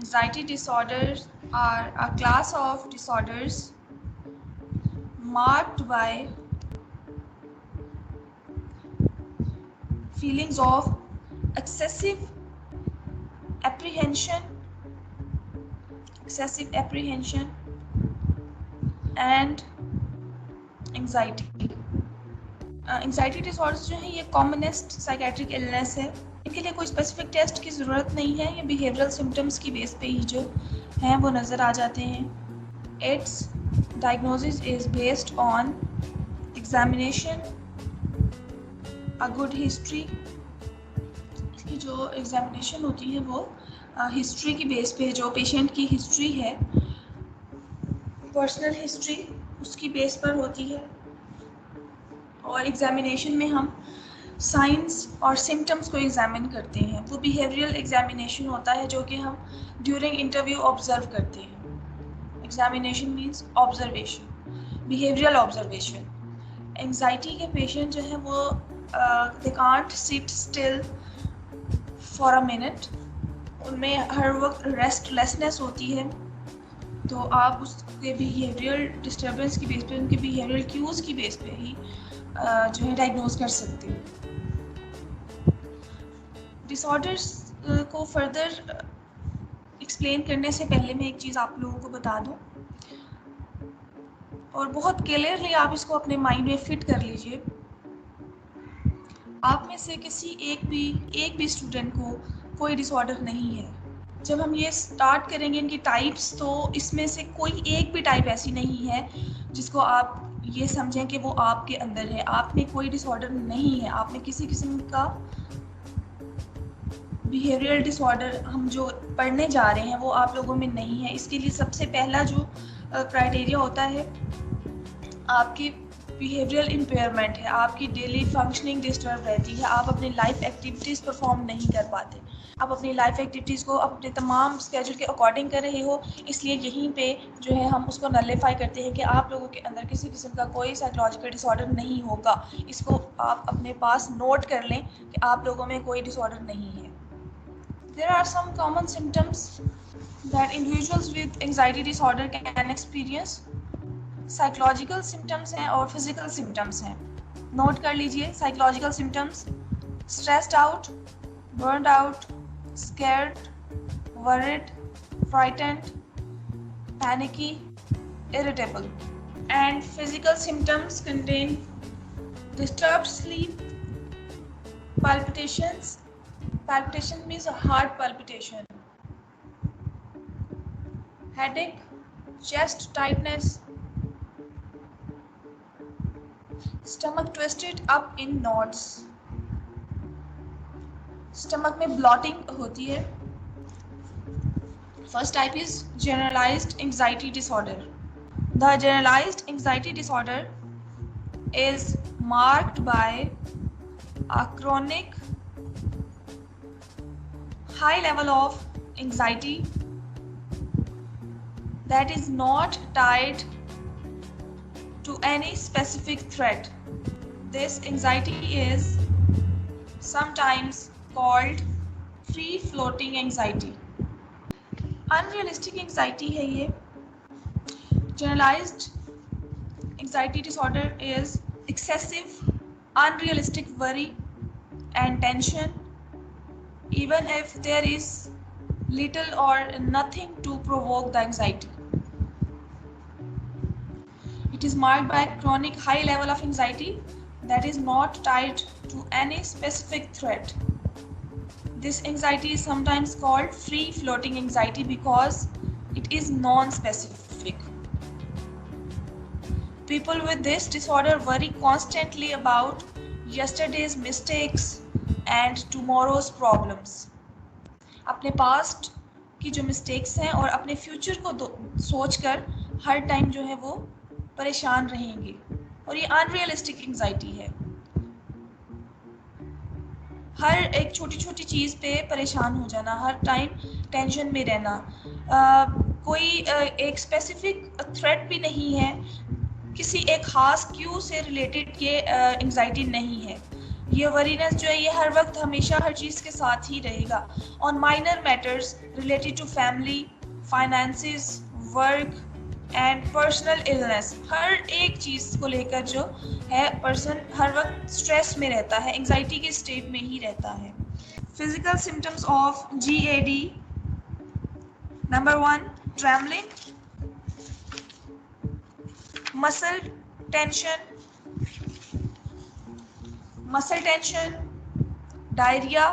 Anxiety disorders are a class of disorders marked by feelings of excessive apprehension and anxiety. Anxiety disorders जो है ये commonest psychiatric illness है। इनके लिए कोई स्पेसिफिक टेस्ट की ज़रूरत नहीं है, ये बिहेवियरल सिम्टम्स की बेस पे ही जो हैं वो नज़र आ जाते हैं। It's diagnosis is based on examination, a good history. इसकी जो एग्जामिनेशन होती है वो हिस्ट्री की बेस पे, जो पेशेंट की हिस्ट्री है, पर्सनल हिस्ट्री, उसकी बेस पर होती है। और एग्जामिनेशन में हम साइंस और सिम्टम्स को एग्जामिन करते हैं। वो बिहेवियरल एग्जामिनेशन होता है जो कि हम ड्यूरिंग इंटरव्यू ऑब्जर्व करते हैं। Examination means observation, behavioural observation. Anxiety के पेशेंट जो है वो they can't sit still for a minute, उनमें हर वक्त रेस्टलेसनेस होती है। तो आप उसके बिहेवियरल डिस्टर्बेंस की बेस पे, उनके बिहेवियरल क्यूज़ की बेस पे ही जो है डायग्नोज कर सकते हैं। डिसऑर्डर्स को फर्दर एक्सप्लेन करने से पहले मैं एक चीज़ आप लोगों को बता दूं, और बहुत क्लियरली आप इसको अपने माइंड में फिट कर लीजिए। आप में से किसी एक भी स्टूडेंट को कोई डिसऑर्डर नहीं है। जब हम ये स्टार्ट करेंगे इनकी टाइप्स, तो इसमें से कोई एक भी टाइप ऐसी नहीं है जिसको आप ये समझें कि वो आपके अंदर है। आप में कोई डिसऑर्डर नहीं है, आप में किसी किस्म का बिहेवियरल डिसऑर्डर हम जो पढ़ने जा रहे हैं वो आप लोगों में नहीं है। इसके लिए सबसे पहला जो क्राइटेरिया होता है आपकी बिहेवियरल इम्पेयरमेंट है, आपकी डेली फंक्शनिंग डिस्टर्ब रहती है, आप अपनी लाइफ एक्टिविटीज़ परफॉर्म नहीं कर पाते, आप अपनी लाइफ एक्टिविटीज़ को अपने तमाम स्केड्यूल के अकॉर्डिंग कर रहे हो। इसलिए यहीं पे जो है हम उसको नलिफाई करते हैं कि आप लोगों के अंदर किसी किस्म का कोई साइकोलॉजिकल डिसऑर्डर नहीं होगा। इसको आप अपने पास नोट कर लें कि आप लोगों में कोई डिसऑर्डर नहीं है। There are some common symptoms that individuals with anxiety disorder can experience. Psychological symptoms हैं और फिजिकल सिम्टम्स हैं। नोट कर लीजिए। Psychological symptoms: stressed out, burned out, scared, worried, frightened, panicky, irritable. And physical symptoms contain disturbed sleep, palpitations. Palpitation means heart palpitation, headache, chest tightness, stomach twisted up in knots, stomach में bloating होती है। First type is generalized anxiety disorder. The generalized anxiety disorder is marked by a chronic high level of anxiety that is not tied to any specific threat. This anxiety is sometimes called free floating anxiety. Unrealistic anxiety है ये। Generalized anxiety disorder is excessive unrealistic worry and tension even if there is little or nothing to provoke the anxiety. It is marked by a chronic high level of anxiety that is not tied to any specific threat. This anxiety is sometimes called free floating anxiety because it is non-specific. People with this disorder worry constantly about yesterday's mistakes and tomorrow's problems. अपने past की जो mistakes हैं और अपने future को सोचकर हर time जो है वो परेशान रहेंगे, और ये अनरियलिस्टिक एंजाइटी है। हर एक छोटी छोटी चीज़ पे परेशान हो जाना, हर टाइम टेंशन में रहना, कोई एक स्पेसिफिक थ्रेट भी नहीं है, किसी एक ख़ास क्यू से रिलेटेड ये एंजाइटी नहीं है। ये वरीनेस जो है ये हर वक्त हमेशा हर चीज़ के साथ ही रहेगा। On minor matters related to family, finances, work and personal illness, हर एक चीज़ को लेकर जो है पर्सन हर वक्त स्ट्रेस में रहता है, एंजाइटी के स्टेट में ही रहता है। Physical symptoms of GAD, number 1 trembling, muscle tension, diarrhoea,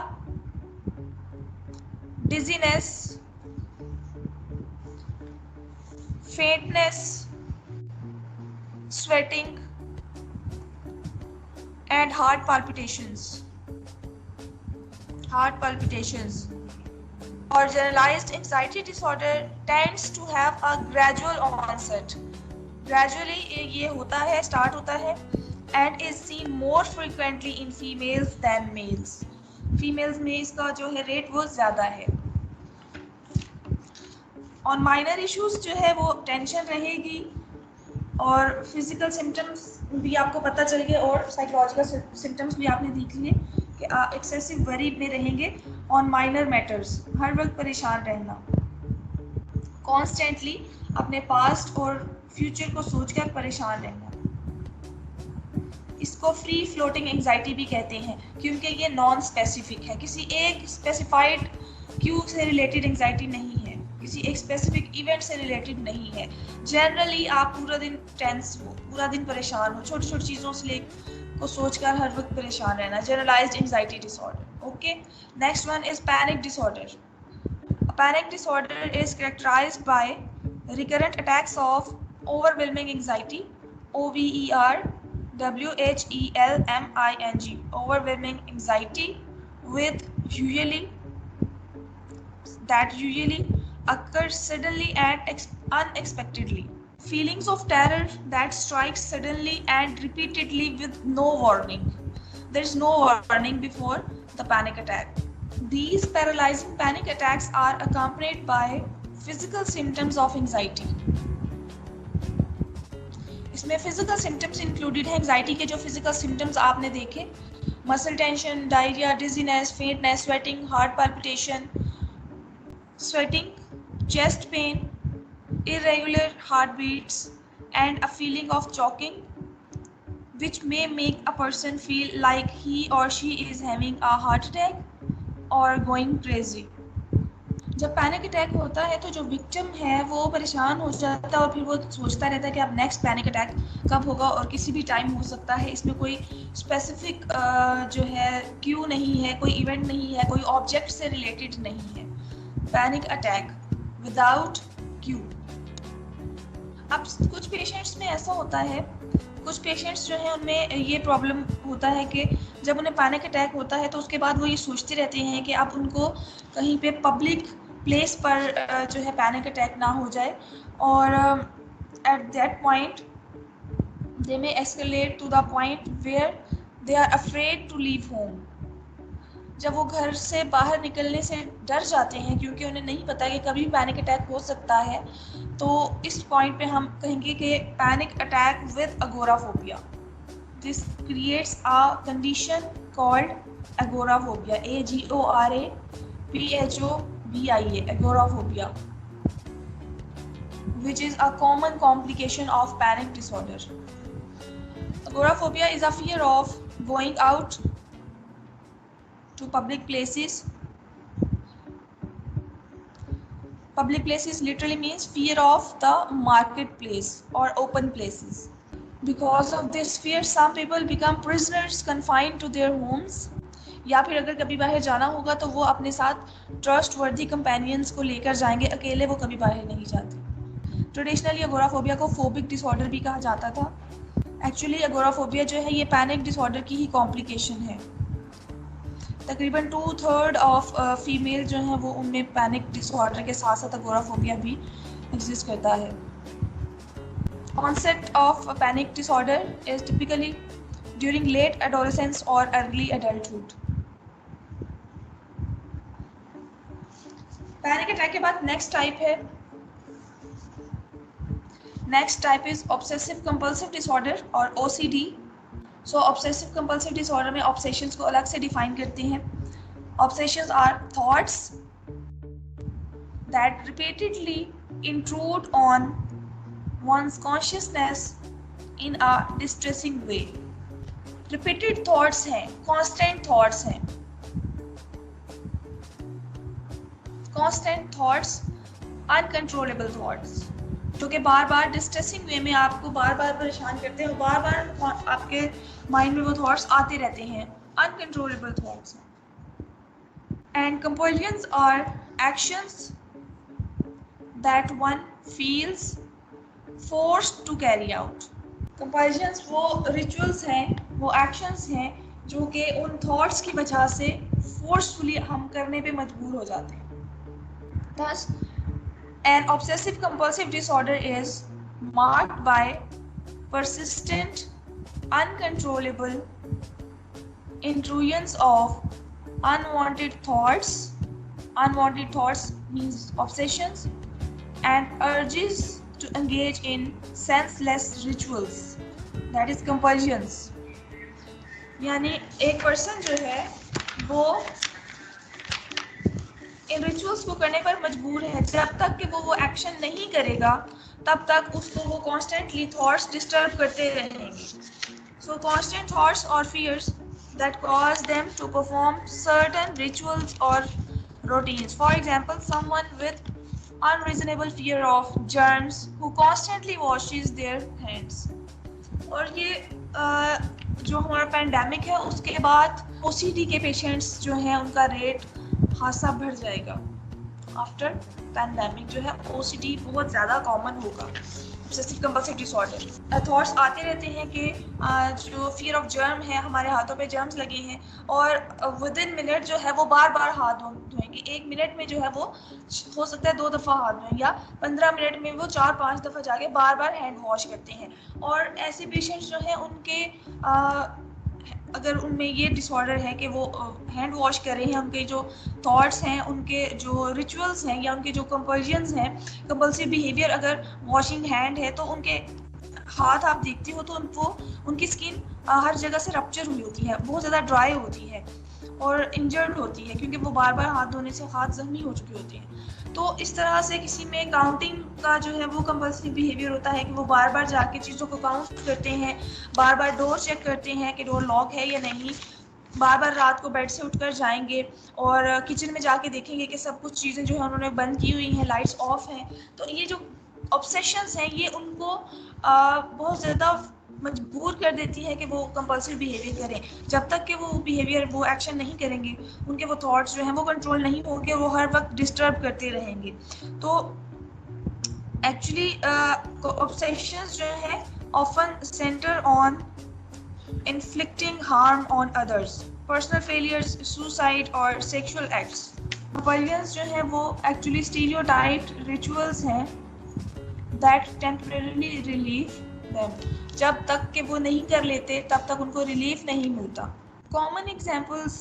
dizziness, faintness, sweating and heart palpitations or generalized anxiety disorder tends to have a gradual onset, gradually ये होता है, start होता है, and is seen more frequently in females than males, females में इसका जो है rate वो ज़्यादा है। on minor issues जो है वो टेंशन रहेगी और फिजिकल सिम्टम्स भी आपको पता चल गए और साइकोलॉजिकल सिम्टम्स भी आपने देख लिए कि एक्सेसिव वरी में रहेंगे। ऑन माइनर मैटर्स, हर वक्त परेशान रहना, कॉन्स्टेंटली अपने पास्ट और फ्यूचर को सोचकर परेशान रहना। इसको फ्री फ्लोटिंग एंजाइटी भी कहते हैं क्योंकि ये नॉन स्पेसिफिक है, किसी एक स्पेसिफाइड क्यू से रिलेटेड एंजाइटी नहीं है, किसी एक स्पेसिफिक इवेंट से रिलेटेड नहीं है। जनरली आप पूरा दिन टेंस हो, पूरा दिन परेशान हो, छोटी छोटी चीज़ों से को सोचकर हर वक्त परेशान रहना, generalised anxiety disorder. Okay, next one is panic disorder. Panic disorder is characterised by recurrent attacks of overwhelming anxiety, OVERWHELMING, overwhelming anxiety with that usually occurs suddenly and unexpectedly. Feelings of terror that strikes suddenly and repeatedly with no warning. There is no warning before the panic attack. These paralyzing panic attacks are accompanied by physical symptoms of anxiety. इसमें physical symptoms included है, anxiety के जो physical symptoms आपने देखे, muscle tension, diarrhoea, dizziness, faintness, sweating, heart palpitation, sweating, chest pain, irregular heartbeats, and a feeling of choking, which may make a person feel like he or she is having a heart attack or going crazy. जब panic attack होता है तो जो victim है वो परेशान हो जाता है और फिर वो सोचता रहता है कि अब नेक्स्ट पैनिक अटैक कब होगा और किसी भी टाइम हो सकता है। इसमें कोई स्पेसिफिक जो है क्यू नहीं है, कोई इवेंट नहीं है, कोई ऑब्जेक्ट से रिलेटेड नहीं है। Panic attack without Q. अब कुछ पेशेंट्स में ऐसा होता है, कुछ पेशेंट्स जो है उनमें ये प्रॉब्लम होता है कि जब उन्हें पैनिक अटैक होता है तो उसके बाद वो ये सोचते रहते हैं कि अब उनको कहीं पे पब्लिक प्लेस पर जो है पैनिक अटैक ना हो जाए और at that point they may escalate to the point where they are afraid to leave home. जब वो घर से बाहर निकलने से डर जाते हैं क्योंकि उन्हें नहीं पता कि कभी पैनिक अटैक हो सकता है, तो इस पॉइंट पे हम कहेंगे कि panic attack with agoraphobia. This creates a condition called agoraphobia, AGORAPHOBIA, agoraphobia, which is a common complication of panic disorder. Agoraphobia is a fear of going out to public places. Public places literally means fear of the marketplace or open places. Because of this fear, some people become prisoners confined to their homes. या फिर अगर कभी बाहर जाना होगा तो वो अपने साथ ट्रस्ट वर्दी कंपेनियंस को लेकर जाएंगे, अकेले वो कभी बाहर नहीं जाते। ट्रेडिशनली अगोराफोबिया को फोबिक डिसऑर्डर भी कहा जाता था। एक्चुअली अगोराफोबिया जो है ये पैनिक डिसऑर्डर की ही कॉम्प्लिकेशन है। तकरीबन 2/3 ऑफ फीमेल जो हैं वो उनमें पैनिक डिसऑर्डर के साथ साथ अगोराफोबिया भी एग्जिस्ट करता है। Onset of panic disorder is typically during late adolescence or early adulthood. Panic attack के बाद नेक्स्ट टाइप है, next type is obsessive compulsive disorder और OCD। So obsessive compulsive disorder में ऑब्सेशंस को अलग से डिफाइन करते हैं। Obsessions are thoughts that repeatedly intrude on one's consciousness in a distressing way. Repeated thoughts हैं, constant thoughts हैं, constant thoughts, uncontrollable thoughts, जो कि बार बार डिस्ट्रेसिंग वे में आपको बार बार परेशान करते हैं, बार बार आपके माइंड में वो थॉट्स आते रहते हैं, अनकंट्रोलेबल थॉट्स हैं। And compulsions are actions that one feels forced to carry out. Compulsions वो रिचुअल्स हैं, वो एक्शंस हैं जो कि उन थॉट्स की वजह से फोर्सफुली हम करने पे मजबूर हो जाते हैं। Thus, an obsessive compulsive disorder is marked by persistent, uncontrollable intrusions of unwanted thoughts. Unwanted thoughts means obsessions and urges to engage in senseless rituals, that is compulsions. यानी एक पर्सन जो है वो इन रिचुअल्स को करने पर मजबूर है। जब तक कि वो एक्शन नहीं करेगा तब तक उसको वो कॉन्स्टेंटली थॉट्स डिस्टर्ब करते रहेंगे। सो कॉन्स्टेंट थॉट्स और fears that cause them to perform certain rituals और routines. For example, someone with unreasonable fear of germs who constantly washes their hands. और ये जो हमारा पैंडेमिक है उसके बाद OCD के पेशेंट्स जो हैं उनका रेट खासा बढ़ जाएगा। आफ्टर पैंडेमिक जो है OCD बहुत ज़्यादा कॉमन होगा। ऑब्सेसिव कंपल्सिव डिसऑर्डर, थॉट्स आते रहते हैं कि जो फियर ऑफ जर्म है, हमारे हाथों पे जर्म्स लगे हैं और विद इन मिनट जो है वो बार बार हाथ धोएंगे। 1 मिनट में जो है वो हो सकता है 2 दफ़ा हाथ धोएं या 15 मिनट में वो 4-5 दफ़ा जाके बार बार हैंड वॉश करते हैं। और ऐसे पेशेंट्स जो हैं उनके अगर उनमें ये डिसऑर्डर है कि वो हैंड वॉश कर रहे हैं, उनके जो थॉट्स हैं, उनके जो रिचुअल्स हैं या उनके जो कंपल्शंस हैं, कंपल्सिव बिहेवियर अगर वॉशिंग हैंड है तो उनके हाथ आप देखते हो तो उनको उनकी स्किन हर जगह से रप्चर हुई होती है, बहुत ज़्यादा ड्राई होती है और इंजर्ड होती है क्योंकि वो बार बार हाथ धोने से हाथ जख्मी हो चुके होते हैं। तो इस तरह से किसी में काउंटिंग का जो है वो कंपल्सिव बिहेवियर होता है कि वो बार बार जाके चीज़ों को काउंट करते हैं, बार बार डोर चेक करते हैं कि डोर लॉक है या नहीं, बार बार रात को बेड से उठकर जाएंगे और किचन में जाके देखेंगे कि सब कुछ चीज़ें जो है उन्होंने बंद की हुई हैं, लाइट्स ऑफ हैं। तो ये जो ऑब्सेशंस हैं ये उनको बहुत ज़्यादा मजबूर कर देती है कि वो कंपल्सिव बिहेवियर करें। जब तक कि वो बिहेवियर वो एक्शन नहीं करेंगे, उनके वो थॉट्स जो हैं वो कंट्रोल नहीं होंगे, वो हर वक्त डिस्टर्ब करते रहेंगे। तो एक्चुअली ऑब्सेशंस जो है often centre on inflicting harm on others, personal failures, suicide और sexual acts. Compulsions जो है वो actually stereotyped rituals हैं that temporarily relieve them. जब तक कि वो नहीं कर लेते तब तक उनको रिलीफ नहीं मिलता। Common examples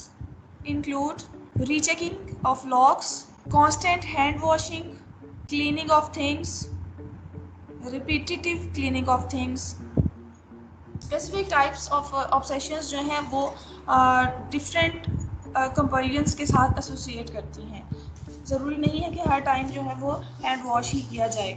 include rechecking of locks, constant hand washing, cleaning of things, repetitive cleaning of things. Specific types of obsessions जो हैं वो डिफरेंट कंपल्शंस के साथ एसोसिएट करती हैं। ज़रूरी नहीं है कि हर टाइम जो है वो हैंड वॉश ही किया जाए।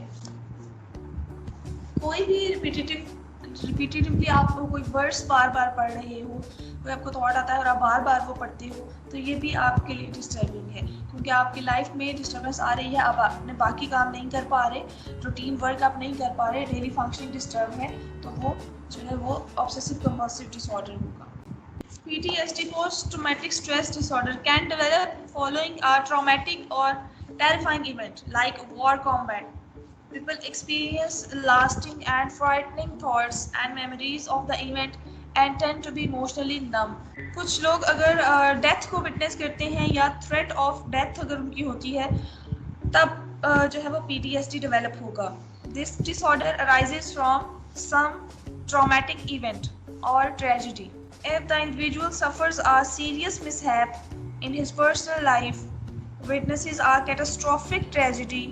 कोई भी रिपीटेटिवली आप कोई वर्ड्स बार बार पढ़ रहे हो, कोई आपको थॉट आता है और आप बार बार वो पढ़ते हो, तो ये भी आपके लिए डिस्टर्बिंग है क्योंकि आपकी लाइफ में डिस्टर्बेंस आ रही है। आप अपने बाकी काम नहीं कर पा रहे, रूटीन वर्क आप नहीं कर पा रहे, डेली फंक्शनिंग डिस्टर्ब है, तो वो जो है वो ऑब्सेसिव कंपल्सिव डिसऑर्डर होगा। PTSD, post traumatic stress disorder, can develop following a traumatic और terrifying event like war combat. People experience lasting and frightening thoughts and memories of the event and tend to be emotionally numb. कुछ लोग अगर death को witness करते हैं या threat of death अगर उनकी होती है तब जो है वो PTSD डेवलप होगा। This disorder arises from some traumatic event or tragedy. If the individual suffers a serious mishap in his personal life, witnesses a catastrophic tragedy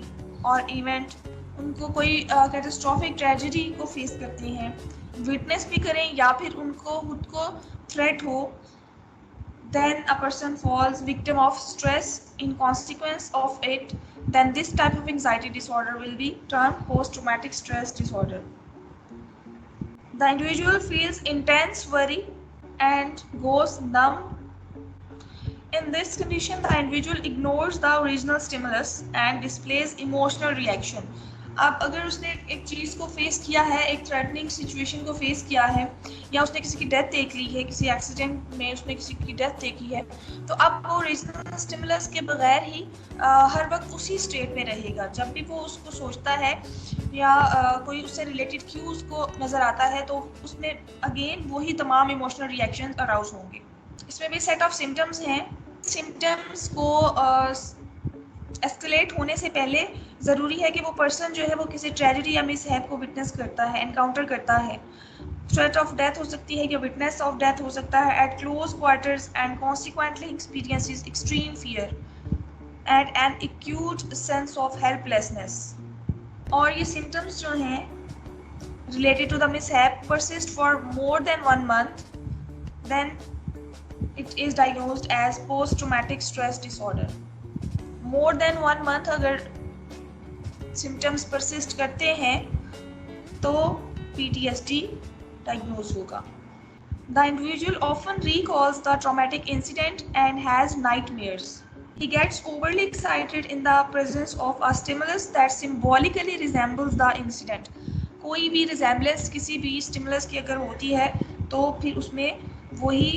or event, उनको कोई कैटास्ट्रॉफिक ट्रेजेडी को फेस करते हैं, witness भी करें या फिर उनको खुद को थ्रेट हो, then a person falls victim of stress in consequence of it, then this type of anxiety disorder will be termed post-traumatic stress disorder. The individual feels intense worry and goes numb. In this condition, the individual ignores the original stimulus and displays emotional reaction. अब अगर उसने एक चीज़ को face किया है, एक threatening situation को फेस किया है, या उसने किसी की डेथ देख ली है, किसी एक्सीडेंट में उसने किसी की डेथ देखी है, तो अब वो ओरिजिनल स्टिमुलस के बगैर ही हर वक्त उसी स्टेट में रहेगा। जब भी वो उसको सोचता है या कोई उससे रिलेटेड क्यूज़ को नज़र आता है, तो उसमें अगेन वही तमाम इमोशनल रिएक्शन अराउज होंगे। इसमें भी सेट ऑफ सिम्टम्स हैं। सिम्टम्स को एस्केलेट होने से पहले ज़रूरी है कि वो पर्सन जो है वो किसी ट्रेजेडी या मिसहैप को विटनेस करता है, एनकाउंटर करता है। थ्रेट ऑफ डेथ हो सकती है या विटनेस ऑफ डेथ हो सकता है at close quarters and consequently experiences extreme fear and an acute sense of helplessness. और ये सिम्टम्स जो हैं related to the mishap persist for more than 1 month, then it is diagnosed as post-traumatic stress disorder. More than 1 month अगर symptoms persist करते हैं तो PTSD diagnose होगा. The individual often recalls the traumatic incident and has nightmares. He gets overly excited in the presence of a stimulus that symbolically resembles the incident. कोई भी resemblance किसी भी stimulus की अगर होती है तो फिर उसमें वही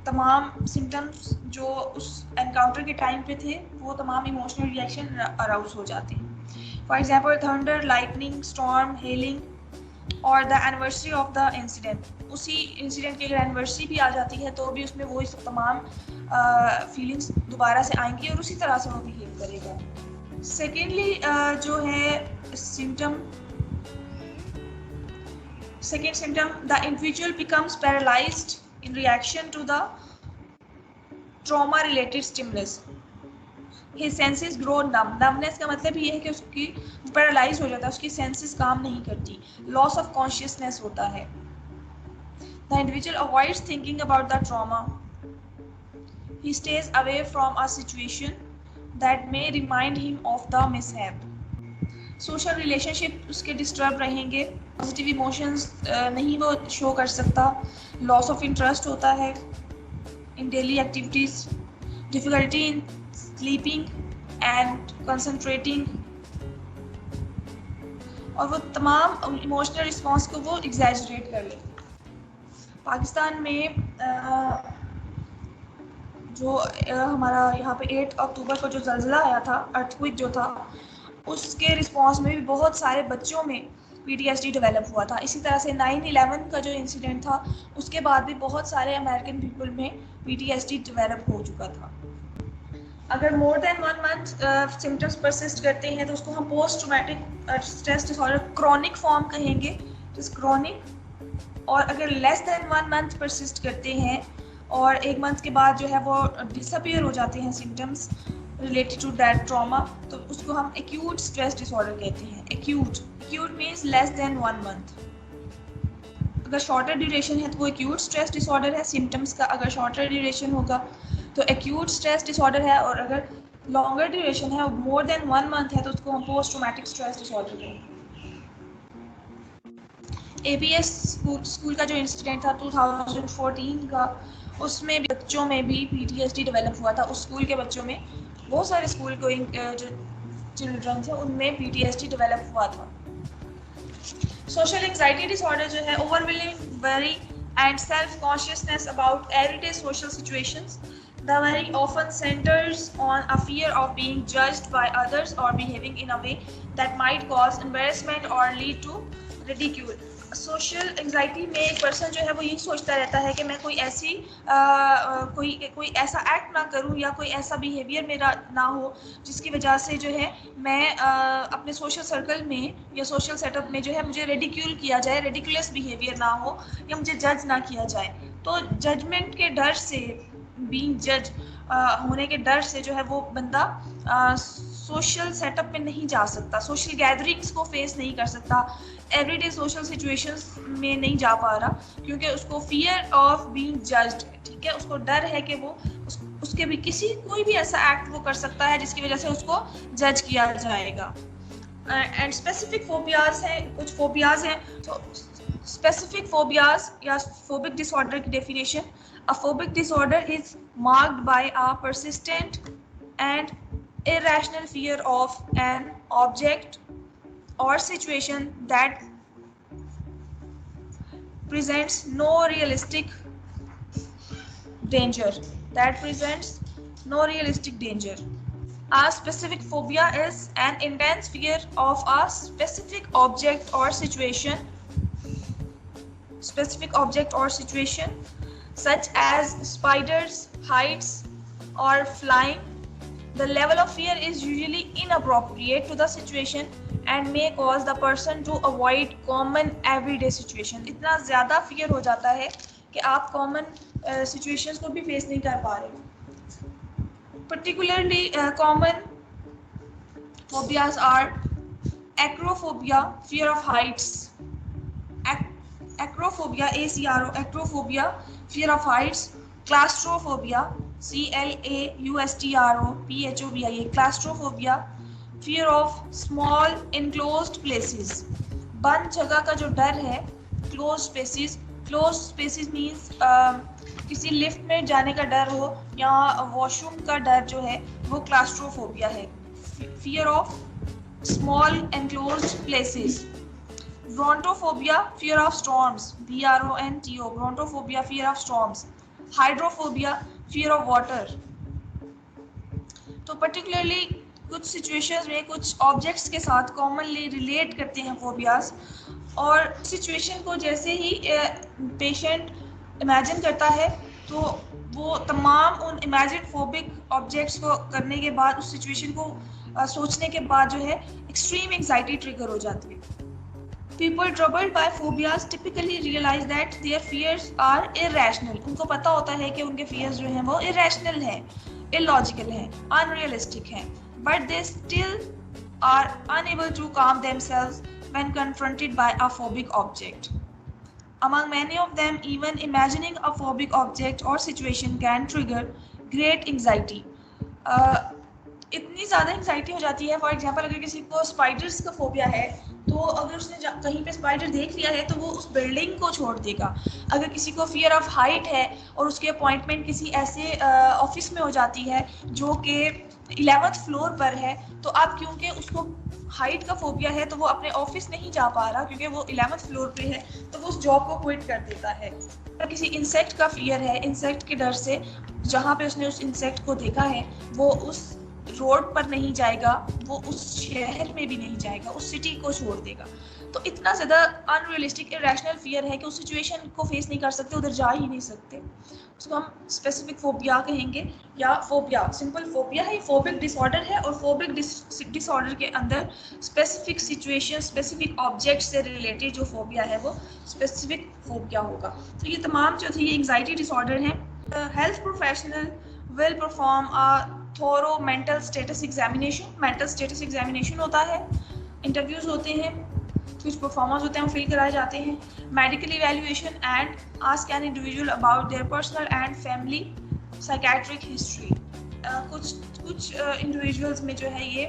तमाम सिम्टम्स जो उस एनकाउंटर के टाइम पे थे वो तमाम इमोशनल रिएक्शन अराउज हो जाते हैं। For example thunder, lightning, storm, hailing और the anniversary of the incident. उसी इंसिडेंट की अगर एनिवर्सरी भी आ जाती है तो भी उसमें वही सब तमाम फीलिंग्स दोबारा से आएंगी और उसी तरह से वो बिहेव करेगा। सेकेंडली जो है second symptom, the individual becomes paralysed in reaction to the trauma related stimulus. His senses grow numb. Numbness का मतलब ये है कि उसकी पैरालाइज हो जाता है, उसकी सेंसेस काम नहीं करती, लॉस ऑफ कॉन्शियसनेस होता है। The individual avoids thinking about the trauma. He stays away from a situation that may remind him of the mishap. Social relationship उसके डिस्टर्ब रहेंगे, पॉजिटिव इमोशंस नहीं वो शो कर सकता, लॉस ऑफ इंटरेस्ट होता है in daily activities, difficulty in sleeping and concentrating, और वो तमाम इमोशनल रिस्पॉन्स को वो एग्जैजरेट कर ले। पाकिस्तान में जो हमारा यहाँ पे 8 अक्टूबर को जो ज़लज़ला आया था, अर्थक्वेक जो था, उसके रिस्पॉन्स में भी बहुत सारे बच्चों में PTSD डेवलप हुआ था। इसी तरह से 9/11 का जो इंसिडेंट था उसके बाद भी बहुत सारे अमेरिकन पीपल में PTSD डेवलप हो चुका था। अगर मोर देन 1 month सिम्टम्स परसिस्ट करते हैं तो उसको हम post traumatic stress disorder chronic form कहेंगे, क्रॉनिक। और अगर लेस देन 1 month परसिस्ट करते हैं और 1 month के बाद जो है वो डिसअपियर हो जाते हैं symptoms related to that trauma, तो उसको हम एक्यूट स्ट्रेस डिसऑर्डर कहते हैं। Acute means less than 1 month। अगर शॉर्टर ड्यूरेशन है तो वो एक्यूट स्ट्रेस डिसऑर्डर है, सिम्टम्स का अगर शॉर्टर ड्यूरेशन होगा तो एक्यूट स्ट्रेस डिसऑर्डर है, और अगर लॉन्गर ड्यूरेशन है और मोर देन 1 month है तो उसको हम पोस्ट ट्रॉमेटिक स्ट्रेस डिसऑर्डर कहेंगे। APS स्कूल का जो इंसिडेंट था 2014 का, उसमें बच्चों में भी PTSD डेवलप हुआ था। उस स्कूल के बच्चों में, बहुत सारे स्कूल गोइंग जो चिल्ड्रन थे उनमें PTSD डेवलप हुआ था। सोशल एंजाइटी डिसऑर्डर जो है overwhelming worry and self consciousness about everyday social situations. The worry often centers on a fear of being judged by others or behaving in a way that might cause embarrassment or lead to ridicule. Social anxiety में एक person जो है वो यही सोचता रहता है कि मैं कोई ऐसी कोई ऐसा एक्ट ना करूं या कोई ऐसा बिहेवियर मेरा ना हो जिसकी वजह से जो है मैं अपने सोशल सर्कल में या सोशल सेटअप में जो है मुझे रेडिक्यूल किया जाए, रेडिकुलस बिहेवियर ना हो या मुझे जज ना किया जाए। तो जजमेंट के डर से, बीइंग जज होने के डर से जो है वो बंदा सोशल सेटअप में नहीं जा सकता, सोशल गैदरिंग्स को फेस नहीं कर सकता, एवरीडे सोशल सिचुएशंस में नहीं जा पा रहा, क्योंकि उसको फियर ऑफ बीइंग जज्ड है, ठीक है, उसको डर है कि वो उसके भी कोई भी ऐसा एक्ट वो कर सकता है जिसकी वजह से उसको जज किया जाएगा। एंड स्पेसिफिक फोबियाज हैं, कुछ फोबियाज हैं। तो स्पेसिफिक फोबियाज या फोबिक डिसऑर्डर की definition, a phobic disorder is marked by a persistent and irrational fear of an object or situation that presents no realistic danger. A specific phobia is an intense fear of a specific object or situation, such as spiders, heights, or flying. The level of fear is usually inappropriate to the situation and may cause the person to avoid common everyday situation. इतना ज़्यादा fear हो जाता है कि आप common situations को भी face नहीं कर पा रहे। Particularly common phobias are acrophobia, fear of heights, acrophobia, acrophobia, fear of heights, claustrophobia, claustrophobia, claustrophobia, fear of small enclosed places, बंद जगह का जो डर है, closed spaces means किसी लिफ्ट में जाने का डर हो या वॉशरूम का डर जो है वो क्लास्ट्रोफोबिया है। Fear of small enclosed places. Brontophobia, fear of storms, BRONTO, brontophobia, fear of storms. Hydrophobia, fear of water. तो पर्टिकुलरली कुछ सिचुएशंस में कुछ ऑब्जेक्ट्स के साथ कॉमनली रिलेट करते हैं फोबियाज, और सिचुएशन को जैसे ही पेशेंट इमेजिन करता है तो वो तमाम उन इमेजिन फोबिक ऑब्जेक्ट्स को करने के बाद, उस सिचुएशन को सोचने के बाद जो है एक्सट्रीम एंजाइटी ट्रिगर हो जाती है। People troubled by phobias typically realize that their fears are irrational. उनको पता होता है कि उनके fears जो हैं वो irrational हैं, illogical हैं, unrealistic हैं, but they still are unable to calm themselves when confronted by a phobic object. Among many of them, even imagining a phobic object or situation can trigger great anxiety. इतनी ज़्यादा anxiety हो जाती है, for example अगर किसी को spiders का phobia है तो अगर उसने कहीं पे स्पाइडर देख लिया है तो वो उस बिल्डिंग को छोड़ देगा। अगर किसी को फियर ऑफ हाइट है और उसकी अपॉइंटमेंट किसी ऐसे ऑफिस में हो जाती है जो कि 11th फ्लोर पर है, तो अब क्योंकि उसको हाइट का फोबिया है तो वो अपने ऑफिस नहीं जा पा रहा क्योंकि वो 11th फ्लोर पे है, तो वो उस जॉब को क्विट कर देता है। अगर किसी इंसेक्ट का फियर है, इंसेक्ट के डर से जहाँ पे उसने उस इंसेक्ट को देखा है वो उस रोड पर नहीं जाएगा, वो उस शहर में भी नहीं जाएगा, उस सिटी को छोड़ देगा। तो इतना ज़्यादा अनरियलिस्टिक इरेशनल फियर है कि उस सिचुएशन को फेस नहीं कर सकते, उधर जा ही नहीं सकते। उसको हम स्पेसिफिक फोबिया कहेंगे, या फोबिया सिंपल फोबिया है, फोबिक डिसऑर्डर है, और फोबिक डिसऑर्डर के अंदर स्पेसिफिक सिचुएशन, स्पेसिफिक ऑब्जेक्ट से रिलेटेड जो फोबिया है वो स्पेसिफिक फोबिया होगा। तो ये तमाम जो थे ये एंग्जाइटी डिसऑर्डर हैं। Health professional will perform a thorough mental status examination होता है, इंटरव्यूज होते हैं, कुछ परफॉर्मेंस होते हैं, वो फिल कराए जाते हैं, medical evaluation and ask an individual about their personal and family psychiatric history. कुछ इंडिविजुअल्स में जो है ये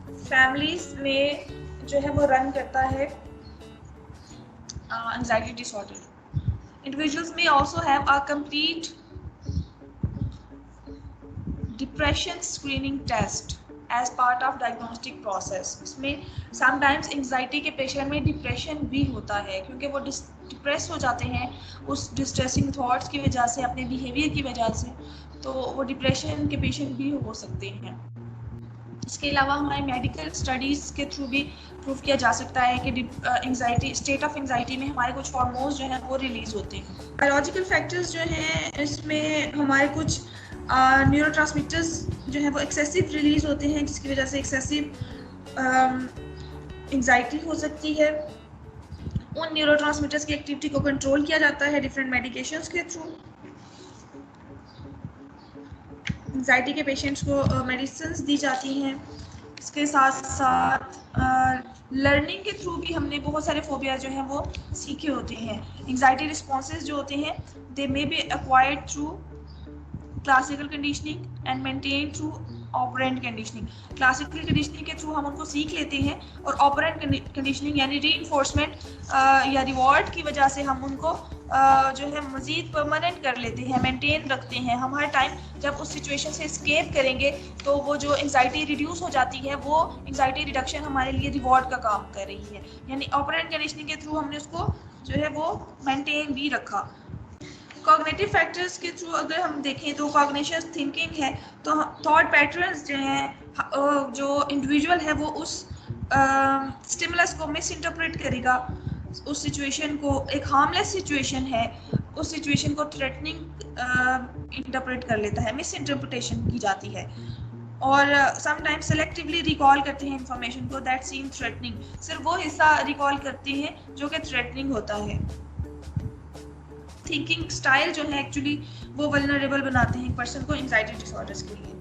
फैमिलीज में जो है वो रन करता है anxiety disorder. Individuals may also have a complete depression screening test as part of diagnostic process. इसमें समटाइम्स एंजाइटी के पेशेंट में डिप्रेशन भी होता है क्योंकि वो डिप्रेस हो जाते हैं उस डिस्ट्रेसिंग थॉट्स की वजह से, अपने बिहेवियर की वजह से, तो वो डिप्रेशन के पेशेंट भी हो सकते हैं। इसके अलावा हमारे मेडिकल स्टडीज़ के थ्रू भी प्रूव किया जा सकता है कि एंजाइटी, स्टेट ऑफ एंजाइटी में हमारे कुछ हार्मोन्स जो हैं वो रिलीज़ होते हैं। बायोलॉजिकल फैक्टर्स जो हैं इसमें हमारे कुछ न्यूरोट्रांसमीटर्स जो है वो एक्सेसिव रिलीज होते हैं जिसकी वजह से एक्सेसिव एंजाइटी हो सकती है। उन न्यूरोट्रांसमीटर्स की एक्टिविटी को कंट्रोल किया जाता है डिफरेंट मेडिकेशंस के थ्रू। एंजाइटी के पेशेंट्स को मेडिसिन्स दी जाती हैं इसके साथ साथ लर्निंग के थ्रू भी हमने बहुत सारे फोबिया जो हैं वो सीखे होते हैं। एंग्जाइटी रिस्पॉन्सेज जो होते हैं they may be acquired through classical conditioning and maintain through operant conditioning. Classical conditioning के थ्रू हम उनको सीख लेते हैं और ऑपरेंट कंडीशनिंग यानी रीइंफोर्समेंट या रिवॉर्ड की वजह से हम उनको जो है मज़ीद परमानेंट कर लेते हैं, मेंटेन रखते हैं। हम हर टाइम जब उस सिचुएशन से एस्केप करेंगे तो वो जो एंग्जाइटी रिड्यूस हो जाती है, वो एंग्जाइटी रिडक्शन हमारे लिए रिवॉर्ड का काम कर रही है। यानी ऑपरेंट कंडीशनिंग के थ्रू हमने उसको जो है वो मेंटेन भी रखा। कॉग्निटिव फैक्टर्स के थ्रू अगर हम देखें तो कॉग्निशियस थिंकिंग है, तो थॉट पैटर्न्स जो हैं, जो इंडिविजुअल है वो उस स्टिमुलस को मिस इंटरप्रेट करेगा, उस सिचुएशन को, एक हार्मलेस सिचुएशन है, उस सिचुएशन को थ्रेटनिंग इंटरप्रेट कर लेता है, मिस इंटरप्रिटेशन की जाती है। और समटाइम्स सेलेक्टिवली रिकॉल करते हैं इंफॉर्मेशन को दैट सीम थ्रेटनिंग, सिर्फ वो हिस्सा रिकॉल करते हैं जो कि थ्रेटनिंग होता है। थिंकिंग स्टाइल जो है एक्चुअली वो वल्नरेबल बनाते हैं एक पर्सन को एंग्जाइटी डिसऑर्डर्स के लिए।